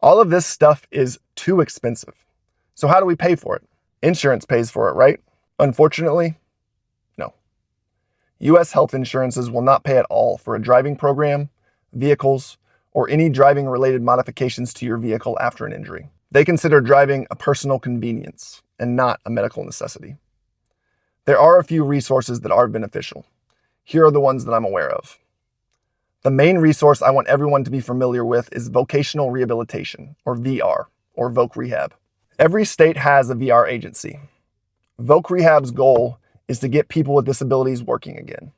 All of this stuff is too expensive. So how do we pay for it? Insurance pays for it, right? Unfortunately, no. U.S. health insurances will not pay at all for a driving program, vehicles, or any driving-related modifications to your vehicle after an injury. They consider driving a personal convenience and not a medical necessity. There are a few resources that are beneficial. Here are the ones that I'm aware of. The main resource I want everyone to be familiar with is vocational rehabilitation, or VR, or Voc Rehab. Every state has a VR agency. Voc Rehab's goal is to get people with disabilities working again.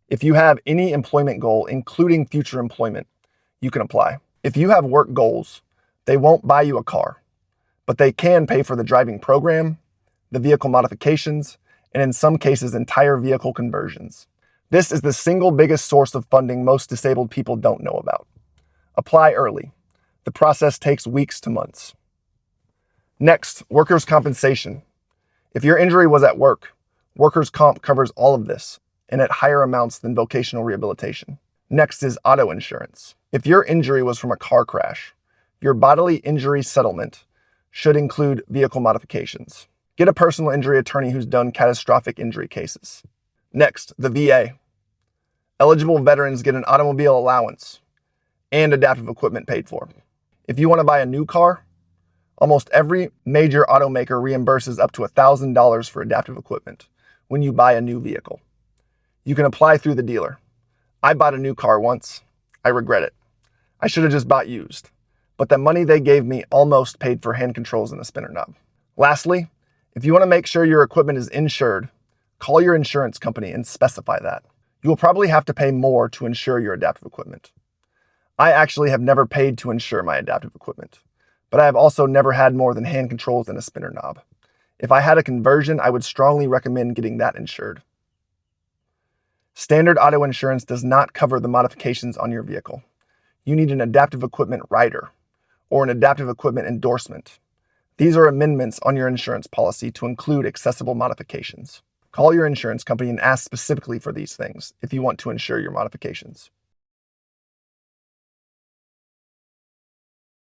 If you have any employment goal, including future employment, you can apply. If you have work goals, they won't buy you a car, but they can pay for the driving program, the vehicle modifications, and in some cases, entire vehicle conversions. This is the single biggest source of funding most disabled people don't know about. Apply early. The process takes weeks to months. Next, workers' compensation. If your injury was at work, workers' comp covers all of this, and at higher amounts than vocational rehabilitation. Next is auto insurance. If your injury was from a car crash, your bodily injury settlement should include vehicle modifications. Get a personal injury attorney who's done catastrophic injury cases. Next, the VA. Eligible veterans get an automobile allowance and adaptive equipment paid for. If you want to buy a new car, almost every major automaker reimburses up to $1,000 for adaptive equipment when you buy a new vehicle. You can apply through the dealer. I bought a new car once. I regret it. I should have just bought used, but the money they gave me almost paid for hand controls and a spinner knob. Lastly, if you want to make sure your equipment is insured, call your insurance company and specify that. You will probably have to pay more to insure your adaptive equipment. I actually have never paid to insure my adaptive equipment, but I have also never had more than hand controls and a spinner knob. If I had a conversion, I would strongly recommend getting that insured. Standard auto insurance does not cover the modifications on your vehicle. You need an adaptive equipment rider or an adaptive equipment endorsement. These are amendments on your insurance policy to include accessible modifications. Call your insurance company and ask specifically for these things if you want to insure your modifications.